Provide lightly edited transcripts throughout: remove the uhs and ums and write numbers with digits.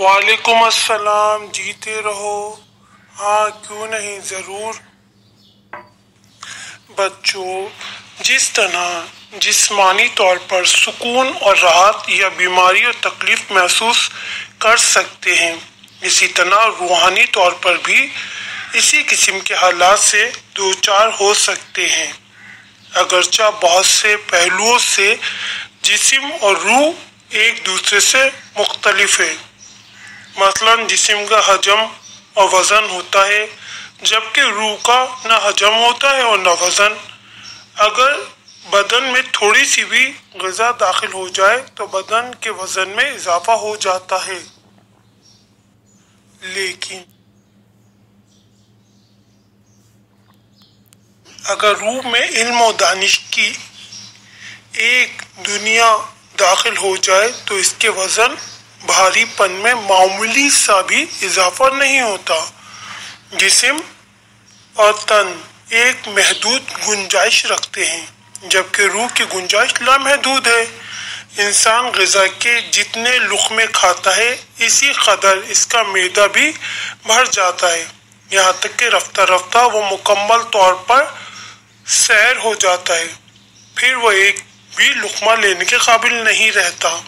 वालेकुम अस्सलाम। जीते रहो। हाँ क्यों नहीं, ज़रूर। बच्चों, जिस तरह जिस्मानी तौर पर सुकून और राहत या बीमारी और तकलीफ महसूस कर सकते हैं, इसी तरह रूहानी तौर पर भी इसी किस्म के हालात से दो चार हो सकते हैं। अगरचा बहुत से पहलुओं से जिस्म और रूह एक दूसरे से मुख्तलिफ है। मसलन जिस्म का हजम और वज़न होता है, जबकि रूह का न हजम होता है और न वज़न। अगर बदन में थोड़ी सी भी ग़िज़ा दाखिल हो जाए तो बदन के वज़न में इजाफा हो जाता है, लेकिन अगर रूह में इल्म और दानिश की एक दुनिया दाखिल हो जाए तो इसके वज़न भारीपन में मामूली सा भी इजाफा नहीं होता। जिस्म और तन एक महदूद गुंजाइश रखते हैं, जबकि रूह की गुंजाइश लामहदूद है। इंसान ग़िज़ा के जितने लुक़मे खाता है, इसी कदर इसका मैदा भी भर जाता है, यहाँ तक कि रफ्ता रफ्ता वो मुकम्मल तौर पर सैर हो जाता है। फिर वो एक भी लुक़मा लेने के काबिल नहीं रहता,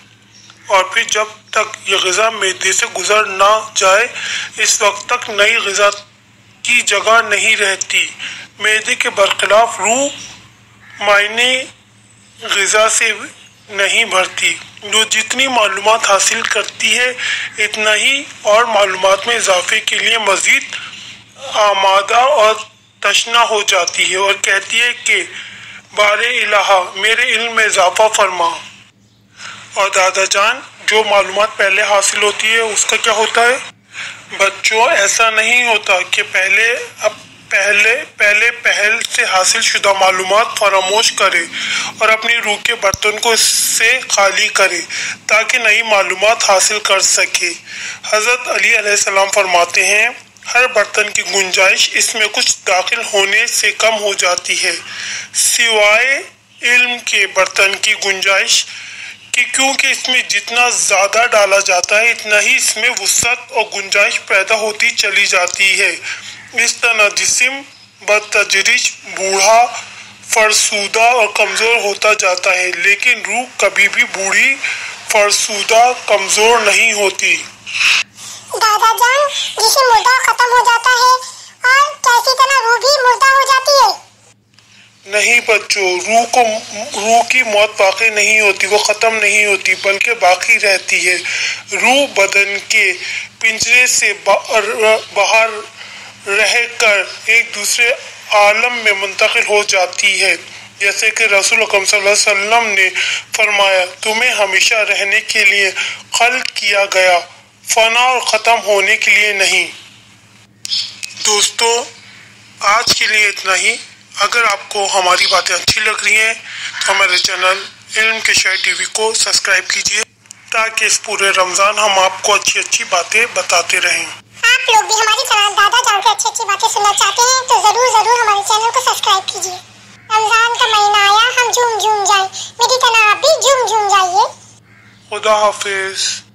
और फिर जब तक ये ग़िज़ा मैदे से गुजर ना जाए, इस वक्त तक नई ग़िज़ा की जगह नहीं रहती। मैदे के बरखिलाफ रूह मायने ग़िज़ा से नहीं भरती। जो जितनी मालूमात हासिल करती है, इतना ही और मालूमात में इजाफे के लिए मज़ीद आमादा और तशना हो जाती है और कहती है कि बारे इलाहा, मेरे इल्म में इजाफा फरमा। और दादा जान, जो मालूमात पहले हासिल होती है उसका क्या होता है? बच्चों, ऐसा नहीं होता कि पहल से हासिल शुदा मालूमात फरामोश करे और अपनी रूह के बर्तन को इससे खाली करे ताकि नई मालूमात हासिल कर सके। हज़रत अली अलैहिस्सलाम फरमाते हैं, हर बर्तन की गुंजाइश इसमें कुछ दाखिल होने से कम हो जाती है, सिवाय इल्म के बर्तन की गुंजाइश कि, क्योंकि इसमें जितना ज़्यादा डाला जाता है, इतना ही इसमें वुसअत और गुंजाइश पैदा होती चली जाती है। इस तरह जिस्म बतदरीज बूढ़ा, फरसुदा और कमज़ोर होता जाता है, लेकिन रूह कभी भी बूढ़ी, फरसुदा, कमज़ोर नहीं होती। दादा जान, जिस्म मुर्दा खत्म हो जाता है और कैसी तरह रूह भी मुर्दा हो जाती है? नहीं बच्चों, रूह की मौत वाक़ई नहीं होती, वो ख़त्म नहीं होती बल्कि बाकी रहती है। रूह बदन के पिंजरे से बाहर रहकर एक दूसरे आलम में मुंतकिल हो जाती है, जैसे कि रसूल अकरम सल्लल्लाहु अलैहि वसल्लम ने फरमाया, तुम्हें हमेशा रहने के लिए खल्क़ किया गया, फना और ख़त्म होने के लिए नहीं। दोस्तों, आज के लिए इतना ही। अगर आपको हमारी बातें अच्छी लग रही हैं तो हमारे चैनल इल्म के शायर टीवी को सब्सक्राइब कीजिए, ताकि इस पूरे रमज़ान हम आपको अच्छी अच्छी बातें बताते रहें। आप लोग भी हमारी तरह दादा जान के अच्छी अच्छी बातें सुनना चाहते हैं तो ज़रूर हमारे चैनल को सब्सक्राइब कीजिए। रमज़ान का महीना आया, हम झूम झूम जाएं, मेरी तरह आप भी झूम झूम जाइए। खुदा हाफिज़।